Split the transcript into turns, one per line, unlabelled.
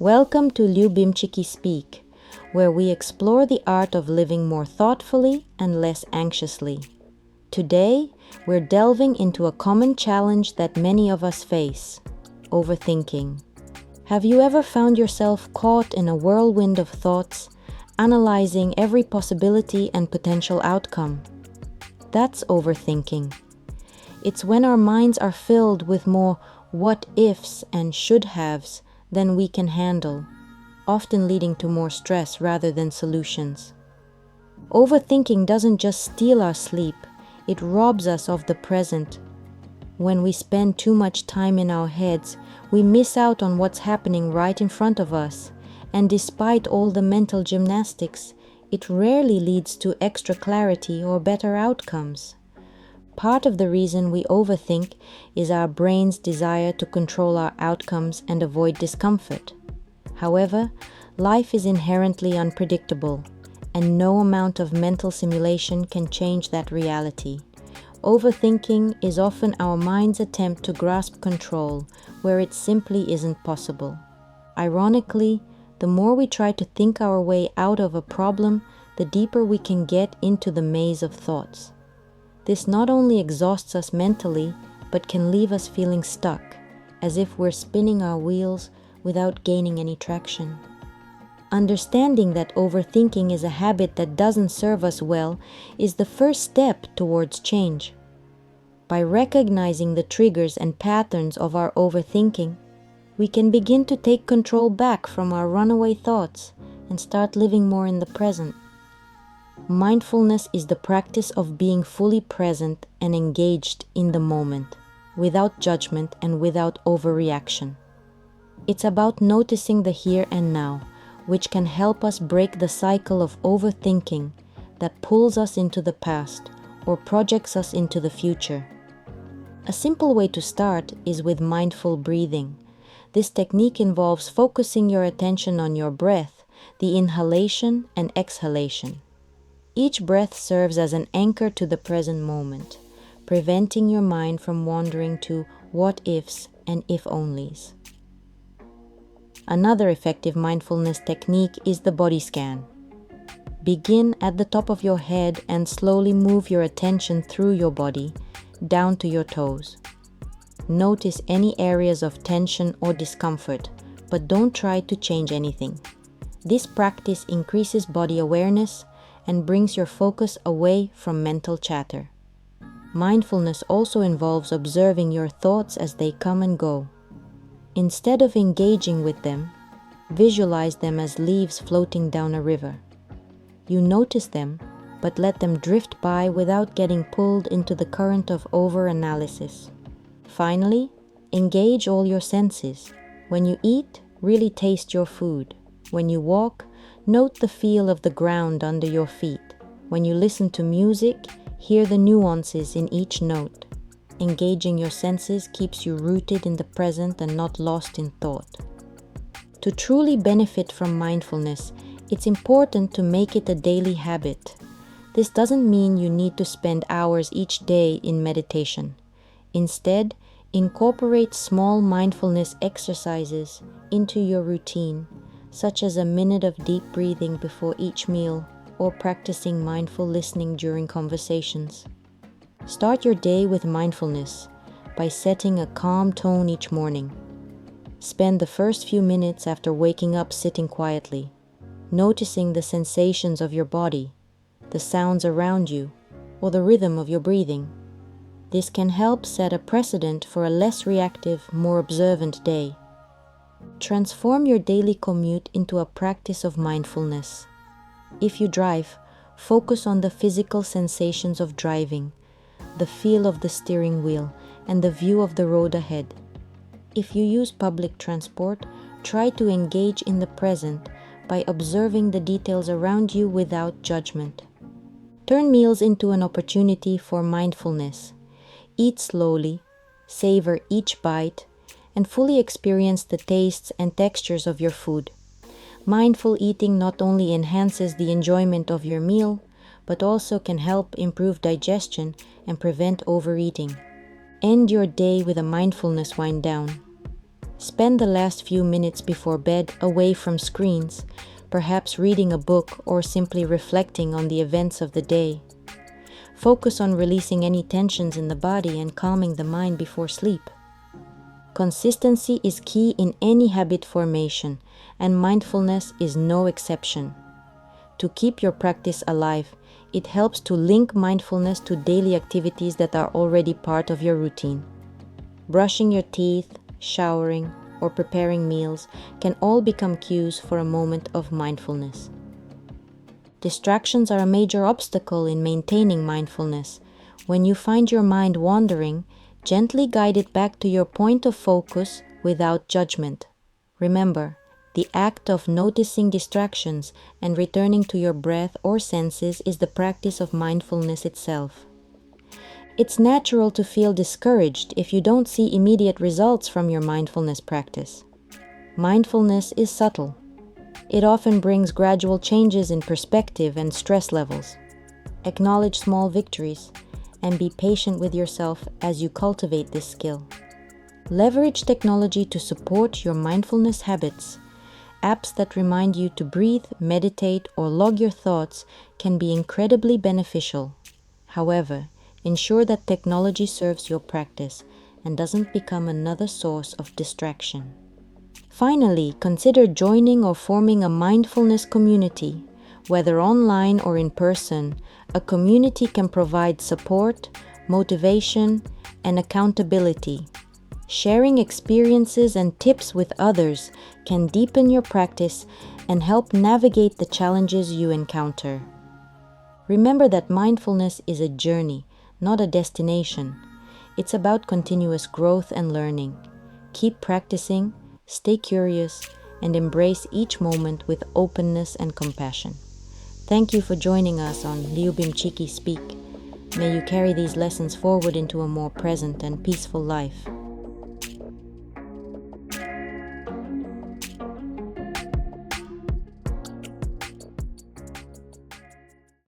Welcome to Ljubimczyki Speak, where we explore the art of living more thoughtfully and less anxiously. Today, we're delving into a common challenge that many of us face: overthinking. Have you ever found yourself caught in a whirlwind of thoughts, analyzing every possibility and potential outcome? That's overthinking. It's when our minds are filled with more what ifs and should haves than we can handle, often leading to more stress rather than solutions. Overthinking doesn't just steal our sleep, it robs us of the present. When we spend too much time in our heads, we miss out on what's happening right in front of us, and despite all the mental gymnastics, it rarely leads to extra clarity or better outcomes. Part of the reason we overthink is our brain's desire to control our outcomes and avoid discomfort. However, life is inherently unpredictable, and no amount of mental simulation can change that reality. Overthinking is often our mind's attempt to grasp control where it simply isn't possible. Ironically, the more we try to think our way out of a problem, the deeper we can get into the maze of thoughts. This not only exhausts us mentally, but can leave us feeling stuck, as if we're spinning our wheels without gaining any traction. Understanding that overthinking is a habit that doesn't serve us well is the first step towards change. By recognizing the triggers and patterns of our overthinking, we can begin to take control back from our runaway thoughts and start living more in the present. Mindfulness is the practice of being fully present and engaged in the moment, without judgment and without overreaction. It's about noticing the here and now, which can help us break the cycle of overthinking that pulls us into the past or projects us into the future. A simple way to start is with mindful breathing. This technique involves focusing your attention on your breath, the inhalation and exhalation. Each breath serves as an anchor to the present moment, preventing your mind from wandering to what ifs and if onlys. Another effective mindfulness technique is the body scan. Begin at the top of your head and slowly move your attention through your body, down to your toes. Notice any areas of tension or discomfort, but don't try to change anything. This practice increases body awareness and brings your focus away from mental chatter. Mindfulness also involves observing your thoughts as they come and go. Instead of engaging with them, visualize them as leaves floating down a river. You notice them, but let them drift by without getting pulled into the current of over-analysis. Finally, engage all your senses. When you eat, really taste your food. When you walk, note the feel of the ground under your feet. When you listen to music, hear the nuances in each note. Engaging your senses keeps you rooted in the present and not lost in thought. To truly benefit from mindfulness, it's important to make it a daily habit. This doesn't mean you need to spend hours each day in meditation. Instead, incorporate small mindfulness exercises into your routine, such as a minute of deep breathing before each meal or practicing mindful listening during conversations. Start your day with mindfulness by setting a calm tone each morning. Spend the first few minutes after waking up sitting quietly, noticing the sensations of your body, the sounds around you, or the rhythm of your breathing. This can help set a precedent for a less reactive, more observant day. Transform your daily commute into a practice of mindfulness. If you drive, focus on the physical sensations of driving, the feel of the steering wheel, and the view of the road ahead. If you use public transport, try to engage in the present by observing the details around you without judgment. Turn meals into an opportunity for mindfulness. Eat slowly, savor each bite, and fully experience the tastes and textures of your food. Mindful eating not only enhances the enjoyment of your meal, but also can help improve digestion and prevent overeating. End your day with a mindfulness wind down. Spend the last few minutes before bed away from screens, perhaps reading a book or simply reflecting on the events of the day. Focus on releasing any tensions in the body and calming the mind before sleep. Consistency is key in any habit formation, and mindfulness is no exception. To keep your practice alive, it helps to link mindfulness to daily activities that are already part of your routine. Brushing your teeth, showering, or preparing meals can all become cues for a moment of mindfulness. Distractions are a major obstacle in maintaining mindfulness. When you find your mind wandering, gently guide it back to your point of focus without judgment. Remember, the act of noticing distractions and returning to your breath or senses is the practice of mindfulness itself. It's natural to feel discouraged if you don't see immediate results from your mindfulness practice. Mindfulness is subtle. It often brings gradual changes in perspective and stress levels. Acknowledge small victories and be patient with yourself as you cultivate this skill. Leverage technology to support your mindfulness habits. Apps that remind you to breathe, meditate, or log your thoughts can be incredibly beneficial. However, ensure that technology serves your practice and doesn't become another source of distraction. Finally, consider joining or forming a mindfulness community. Whether online or in person, a community can provide support, motivation, and accountability. Sharing experiences and tips with others can deepen your practice and help navigate the challenges you encounter. Remember that mindfulness is a journey, not a destination. It's about continuous growth and learning. Keep practicing, stay curious, and embrace each moment with openness and compassion. Thank you for joining us on Liubim Chiki Speak. May you carry these lessons forward into a more present and peaceful life.